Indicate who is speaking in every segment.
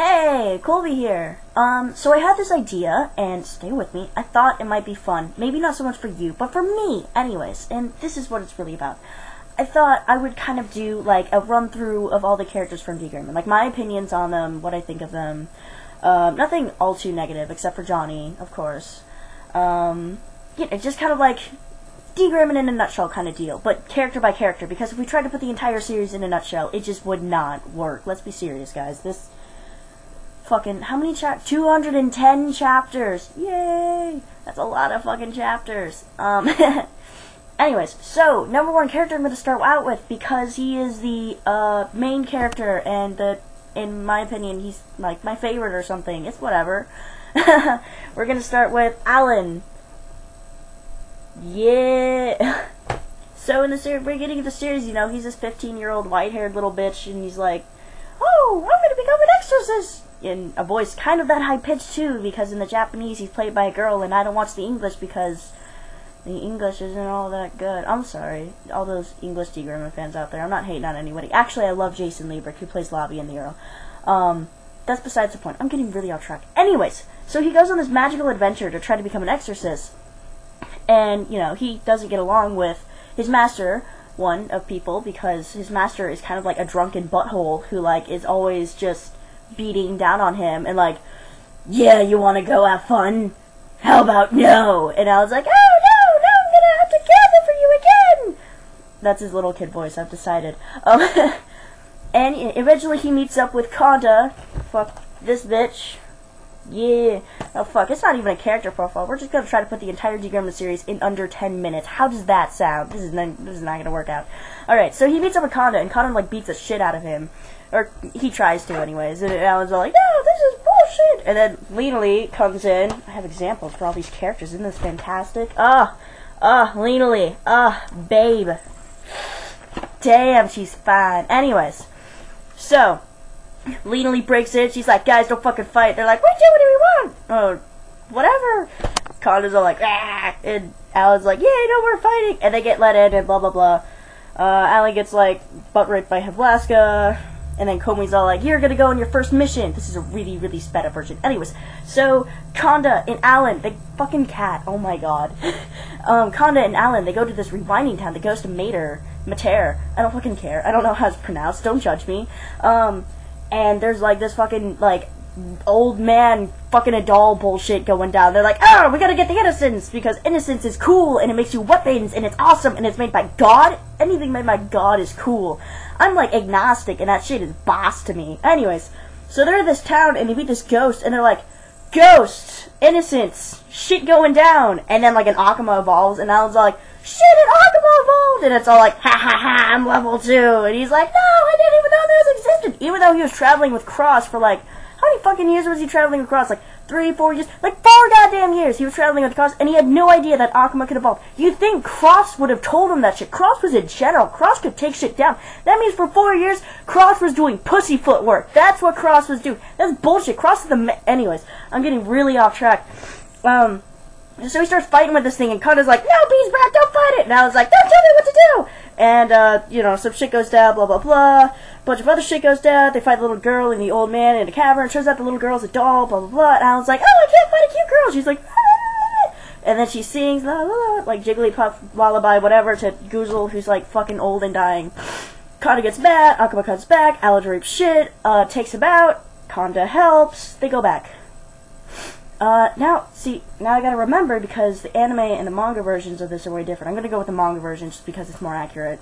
Speaker 1: Hey, Colby here. So I had this idea, and stay with me, I thought it might be fun. Maybe not so much for you, but for me, anyways, and this is what it's really about. I thought I would kind of do, like, a run-through of all the characters from D. Grayman, like, my opinions on them, what I think of them. Nothing all too negative, except for Johnny, of course. Just kind of like D. Grayman in a nutshell kind of deal, but character by character, because if we tried to put the entire series in a nutshell, it just would not work. Let's be serious, guys. This fucking, how many 210 chapters! Yay! That's a lot of fucking chapters. Anyways, so, number one character I'm going to start out with, because he is the, main character, and in my opinion, he's, like, my favorite or something. It's whatever. We're going to start with Alan. Yeah! So, in the beginning of the series, you know, he's this 15-year-old white-haired little bitch, and he's like, "Oh, I'm going to become an exorcist!" In a voice kind of that high-pitched, too, because in the Japanese, he's played by a girl, and I don't watch the English because the English isn't all that good. I'm sorry, all those English D. Grayman fans out there. I'm not hating on anybody. Actually, I love Jason Liebrick, who plays Lobby in the Earl. That's besides the point. I'm getting really off track. Anyways, so he goes on this magical adventure to try to become an exorcist. And, you know, he doesn't get along with his master, one of people, because his master is kind of like a drunken butthole who, like, is always just beating down on him and like, "Yeah, you want to go have fun? How about no?" And I was like, "Oh, no, I'm gonna have to gather for you again!" That's his little kid voice, I've decided. And eventually he meets up with Konda. Fuck this bitch. Yeah. Oh, fuck, it's not even a character profile. We're just gonna try to put the entire D. Grayman series in under 10 minutes. How does that sound? This is not gonna work out. Alright, so he meets up with Konda, and Konda, like, beats the shit out of him. Or, he tries to, anyways. And I was all like, "No, this is bullshit!" And then Lena Lee comes in. I have examples for all these characters. Isn't this fantastic? Lena Lee. Babe. Damn, she's fine. Anyways. So, Lena Lee breaks in. She's like, "Guys, don't fucking fight." They're like, "We do whatever we want." "Oh, whatever." Konda's all like, "Ah!" And Alan's like, "Yeah, no, we're fighting." And they get let in and blah, blah, blah. Alan gets, like, butt raped by Havlaska. And then Komi's all like, "You're gonna go on your first mission." This is a really, really sped up version. Anyways, so Konda and Alan, the fucking cat, oh my god. Konda and Alan, they go to this rewinding town, the Ghost of Mater. I don't fucking care. I don't know how it's pronounced. Don't judge me. And there's like this fucking, like, old man fucking a doll bullshit going down. They're like, "Oh, we gotta get the innocence, because innocence is cool, and it makes you weapons, and it's awesome, and it's made by God. Anything made by God is cool." I'm, like, agnostic, and that shit is boss to me. Anyways, so they're in this town, and they meet this ghost, and they're like, "Ghost, innocence, shit going down." And then, like, an Akuma evolves, and Alan's all like, "Shit, an Akuma evolved!" And it's all like, "Ha ha ha, I'm level 2. And he's like, "No, I didn't even know those existed." Even though he was traveling with Cross for, like, how many fucking years was he traveling with Cross? Like, 3, 4 years? Like, 4 goddamn years he was traveling with Cross, and he had no idea that Akuma could evolve. You'd think Cross would have told him that shit. Cross was a general. Cross could take shit down. That means for 4 years, Cross was doing pussyfoot work. That's what Cross was doing. That's bullshit. Cross is the anyways, I'm getting really off track. So he starts fighting with this thing, and Konda's like, "No, Bees Brat, don't fight it!" And I was like, "Don't tell me what to do!" And, you know, some shit goes down, blah, blah, blah. A bunch of other shit goes down. They fight the little girl and the old man in a cavern. Turns out the little girl's a doll, blah, blah, blah. And Alan's like, "Oh, I can't fight a cute girl!" She's like, "Ah!" And then she sings, la, la, la, like Jigglypuff lullaby, whatever, to Goozle, who's, like, fucking old and dying. Konda gets mad. Akuma comes back. Alan rapes shit. Takes him out. Konda helps. They go back. Now I gotta remember, because the anime and the manga versions of this are way different. I'm gonna go with the manga version just because it's more accurate.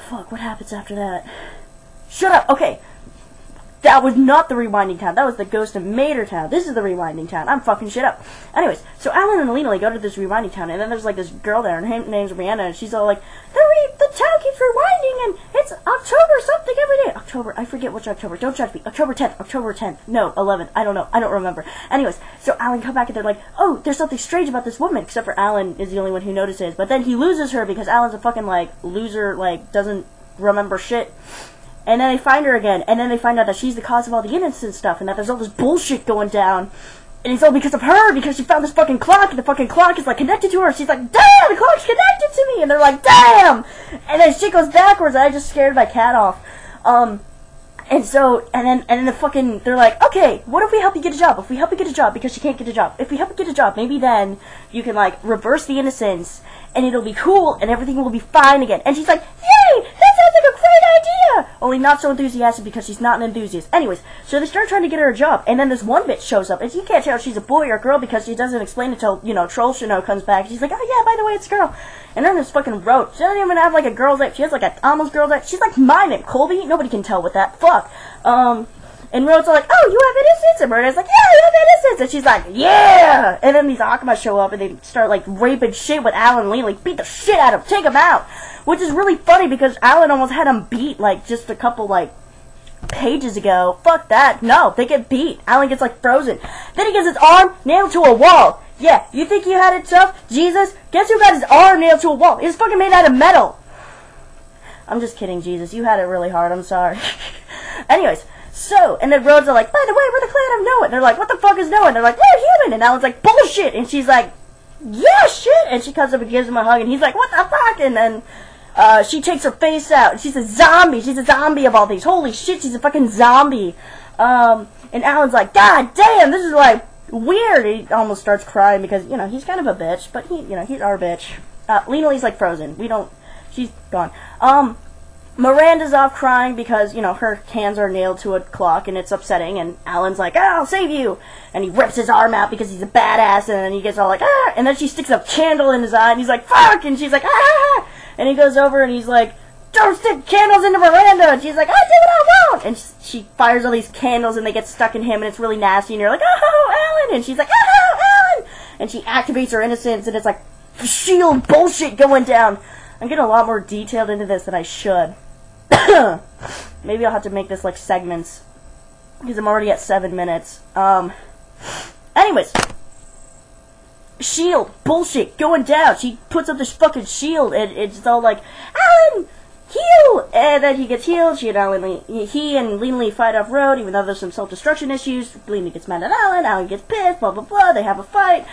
Speaker 1: Fuck, what happens after that? Shut up! Okay. That was not the rewinding town. That was the Ghost of Mater town. This is the rewinding town. I'm fucking shit up. Anyways, so Alan and Lena go to this rewinding town, and then there's like this girl there, and her name's Rihanna, and she's all like, the town keeps rewinding, and it's October something every day. October, I forget which October. Don't judge me. October 10th. No, 11th. I don't know. I don't remember. Anyways, so Alan come back, and they're like, "Oh, there's something strange about this woman," except for Alan is the only one who notices. But then he loses her because Alan's a fucking, like, loser, like, doesn't remember shit. And then they find her again, and then they find out that she's the cause of all the innocent stuff, and that there's all this bullshit going down. And it's all because of her, because she found this fucking clock, and the fucking clock is, like, connected to her. She's like, "Damn, the clock's connected to me!" And they're like, "Damn!" And then shit goes backwards, and I just scared my cat off. And so, and then the fucking, they're like, okay, what if we help you get a job? If we help you get a job because she can't get a job. If we help you get a job, maybe then you can, like, reverse the innocence, and it'll be cool, and everything will be fine again. And she's like, yay, that sounds like a great idea! Only not so enthusiastic because she's not an enthusiast. Anyways, so they start trying to get her a job, and then this one bitch shows up, and you can't tell if she's a boy or a girl because she doesn't explain it till, you know, Troll Shino comes back. She's like, oh yeah, by the way, it's a girl. And then this fucking Roach, she doesn't even have, like, a girl's name. She has, like, a almost girl's name. She's like my name, Colby. Nobody can tell with that. Fuck. And Roach's like, oh, you have innocence? And Murder's like, yeah, you have innocence. And she's like, yeah! And then these Akuma show up and they start, like, raping shit with Alan Lee, like, beat the shit out of him, take him out. Which is really funny because Alan almost had him beat, like, just a couple, like, pages ago. Fuck that. No, they get beat. Alan gets, like, frozen. Then he gets his arm nailed to a wall. Yeah, you think you had it tough? Jesus? Guess who got his arm nailed to a wall? It's fucking made out of metal. I'm just kidding, Jesus. You had it really hard. I'm sorry. Anyways, so, and then Rhodes are like, by the way, we're the clan of Noah. And they're like, what the fuck is Noah? And they're like, we're human. And Alan's like, bullshit. And she's like, yeah, shit. And she comes up and gives him a hug. And he's like, what the fuck? And then she takes her face out. And she's a zombie. She's a zombie of all these. Holy shit, she's a fucking zombie. And Alan's like, God damn, this is like weird. He almost starts crying because, you know, he's kind of a bitch. But, he, you know, he's our bitch. Lena Lee's like frozen. She's gone. Miranda's off crying because, you know, her hands are nailed to a clock and it's upsetting, and Alan's like, I'll save you! And he rips his arm out because he's a badass, and then he gets all like, ah! And then she sticks a candle in his eye, and he's like, fuck! And she's like, ah! And he goes over and he's like, don't stick candles into Miranda! And she's like, I do what I want! And she fires all these candles and they get stuck in him, and it's really nasty, and you're like, oh, Alan! And she's like, oh, Alan! And she activates her innocence, and it's like, shield bullshit going down. I'm getting a lot more detailed into this than I should. Maybe I'll have to make this like segments, because I'm already at 7 minutes. Anyways, shield bullshit going down. She puts up this fucking shield, and it's all like, Alan, heal! And then he gets healed. He and Lena Lee fight off road, even though there's some self-destruction issues. Lena gets mad at Alan. Alan gets pissed. Blah blah blah. They have a fight.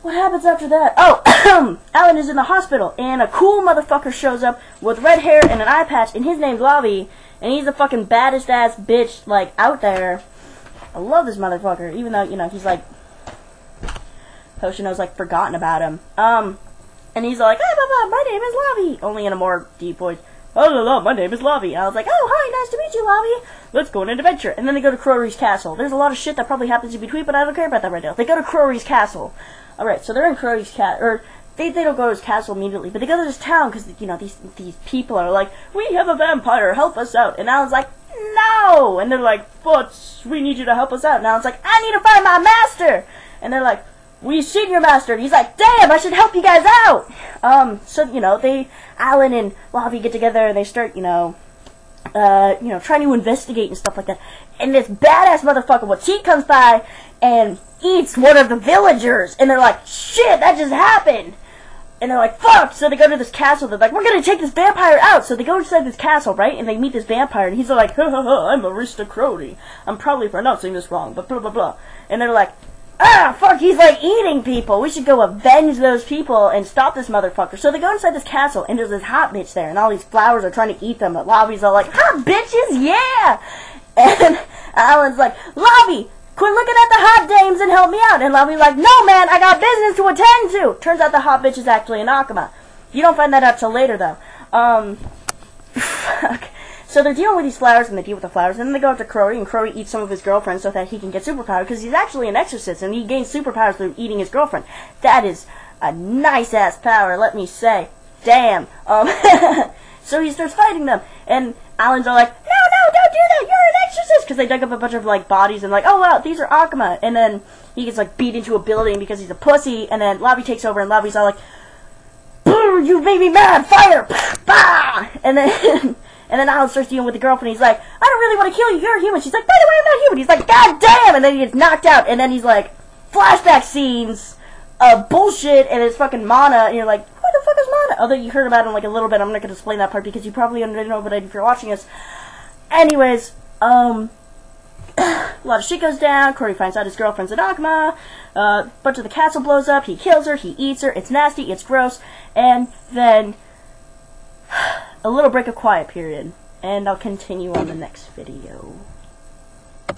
Speaker 1: What happens after that? Oh, Alan is in the hospital, and a cool motherfucker shows up with red hair and an eye patch, and his name's Lavi, and he's the fucking baddest ass bitch, like, out there. I love this motherfucker, even though, you know, he's like, Hoshino's, like, forgotten about him. And he's like, hey, Papa, my name is Lavi, only in a more deep voice. Oh, hello, my name is Lavi. I was like, oh, hi, nice to meet you, Lavi. Let's go on an adventure. And then they go to Crowry's castle. There's a lot of shit that probably happens in between, but I don't care about that right now. They go to Crowry's castle. Alright, so they're in Crowry's castle, or they don't go to his castle immediately, but they go to this town because, you know, these people are like, we have a vampire, help us out. And Alan's like, no! And they're like, but we need you to help us out. And Alan's like, I need to find my master! And they're like, we've seen your master. And he's like, damn, I should help you guys out! So, you know, Alan and Lavi get together and they start, you know, trying to investigate and stuff like that. And this badass motherfucker with teeth comes by and eats one of the villagers. And they're like, shit, that just happened. And they're like, fuck. So they go to this castle. They're like, we're going to take this vampire out. So they go inside this castle, right? And they meet this vampire. And he's like, ha ha ha, I'm Arista Crowley. I'm probably pronouncing this wrong, but blah blah blah. And they're like, ah, fuck, he's like eating people. We should go avenge those people and stop this motherfucker. So they go inside this castle, and there's this hot bitch there, and all these flowers are trying to eat them, but Lavi's all like, hot bitches, yeah! And Alan's like, Lavi, quit looking at the hot dames and help me out. And Lavi's like, no, man, I got business to attend to. Turns out the hot bitch is actually an Akuma. You don't find that out till later, though. Fuck. So they're dealing with these flowers, and they deal with the flowers, and then they go up to Crowley, and Crowley eats some of his girlfriend so that he can get superpowers, because he's actually an exorcist, and he gains superpowers through eating his girlfriend. That is a nice-ass power, let me say. Damn. So he starts fighting them, and Alan's all like, no, don't do that, you're an exorcist, because they dug up a bunch of, like, bodies, and like, oh, wow, these are Akuma, and then he gets, like, beat into a building because he's a pussy, and then Lavi takes over, and Lavi's all like, you made me mad, fire, bah! And then... And then Alan starts dealing with the girlfriend. He's like, I don't really want to kill you. You're a human. She's like, by the way, I'm not human. He's like, God damn. And then he gets knocked out. And then he's like, flashback scenes of bullshit. And it's fucking Mana. And you're like, who the fuck is Mana? Although you heard about him like a little bit. I'm not going to explain that part because you probably already know about it if you're watching this. Anyways, a lot of shit goes down. Corey finds out his girlfriend's an Akuma. A bunch of the castle blows up. He kills her. He eats her. It's nasty. It's gross. And then... a little break of quiet period. and I'll continue on the next video.